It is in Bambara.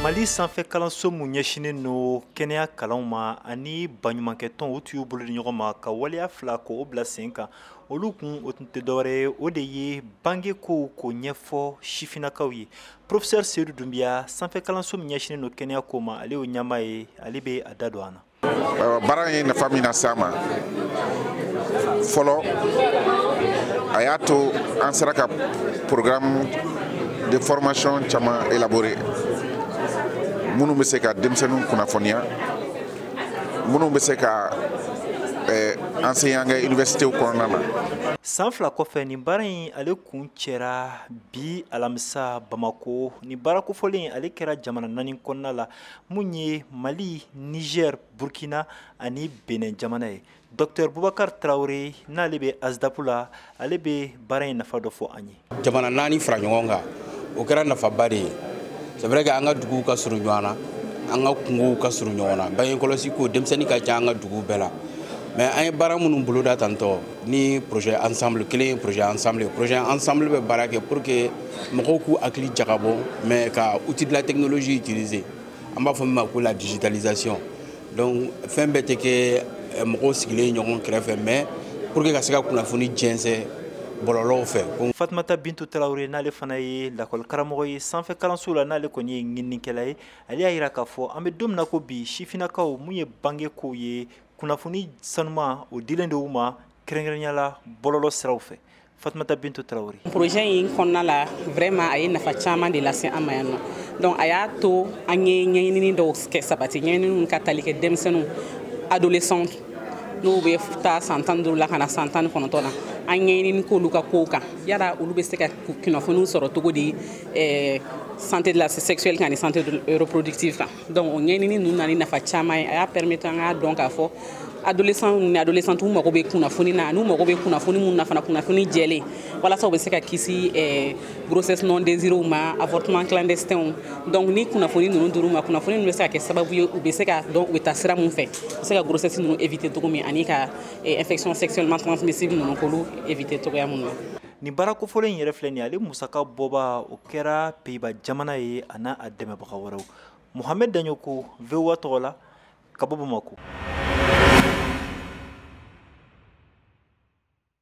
Mali sanfɛ kalanso mun ɲɛsinen no kɛnɛya kalanw ma ani baɲumankɛtɔn o t'u bolo di ɲɔgɔn ma ka waleya fila ko o bila sen kan olu kun o tun tɛ dɔwɛrɛ ye o de ye bange kow ko ɲɛfɔ sifinnakaw ye professeur Seydou Doumbia sanfɛ kalanso mun ɲɛsinen no kɛnɛya ko ma ale y'o ɲɛmaa ye ale bɛ a da don an na. Baara ye nafa min na s'a ma fɔlɔ a y'a to an sera ka programme de formation caman élaboré minnu bɛ se ka denmisɛnninw kunnafoniya minnu bɛ se ka enseignant kɛ universitéw kɔnɔna na. San fila kɔfɛ nin baara in ale kun cɛra bi alamisa Bamako ni baara kofɔlen ale kɛra jamana 4 kɔnɔna la mun ye Mali, Niger, Burkina ani Benin jamana ye. Dr Boubacar Traoré n'ale bɛ ASDAP la ale bɛ baara in nafa dɔ fɔ an ye. Jamana 4 fara ɲɔgɔn kan o kɛra nafaba de ye. C'est vrai que an ka duguw ka surun ɲɔgɔn na an ka kungow ka surun ɲɔgɔn na bange kɔlɔsi ko denmisɛnnin ka ca an ka duguw bɛɛ la mais an ye baara minnu boloda tantɔ ni projet ensemble kelen ye projet ensemble bɛ baara kɛ pour que mɔgɔw k'u hakili jagabɔ mais ka outil de la technologie utiliser an b'a fɔ min ma ko la digitalisation donc fɛn bɛɛ tɛ kɛ mɔgɔw sigilen ɲɔgɔn kɛrɛfɛ mais pour que ka se ka kunnafoni jɛnsɛn bɔlɔlɔw fɛ. Fatumata Bintou Traoré n'ale fana ye lakɔli karamɔgɔ ye sanfɛ kalanso la n'ale kɔni ye ɲininikɛla ye ale y'a jira k'a fɔ an bɛ don min na ko bi sifinnakaw mun ye bange kow ye kunnafoni sanuma o dilen de u ma kɛrɛnkɛrɛnya la bɔlɔlɔ siraw fɛ. Fatumata Bintou Traoré. Projet in kɔnɔna la vraiment a ye nafa caman de lase an ma yan nɔ donc a y'a to an ye ɲɛɲinini dɔw kɛ sabati ɲɛɲininiw ka tali kɛ denmisɛnninw adolescents n'u bɛ taa san 15 la ka na san 19 na an ɲɛɲinini k'olu ka kow kan yala olu bɛ se ka kunnafoniw sɔrɔ cogo di santé de la sexuelle kan ni santé reproductive kan donc o ɲɛɲinini ninnu na ni nafa caman ye a y'a permettre an k'a dɔn k'a fɔ adolescents ni adolescentes mago bɛ kunnafoni na n'u mago bɛ kunnafoni mun na fana kunnafoni jɛlen walasa u bɛ se ka kisi grossesse non désirée ma avortement clandestin donc ni kunnafoni ninnu dir'u ma kunnafoni ninnu bɛ se ka kɛ sababu ye u bɛ se ka dɔn u bɛ taa sira mun fɛ u bɛ se ka grossesse ninnu éviter cogo min ani ka infection sexuellement transmissible ninnu k'olu éviter cogoya mun na. Ni baara kofɔlen in yɛrɛ filɛ nin ye ale musaka bɔba o kɛra Pays-Bas jamana ye a n'a dɛmɛbaga wɛrɛw. Mohamed Daɲoko VOA tɔgɔ la ka bɔ Bamako.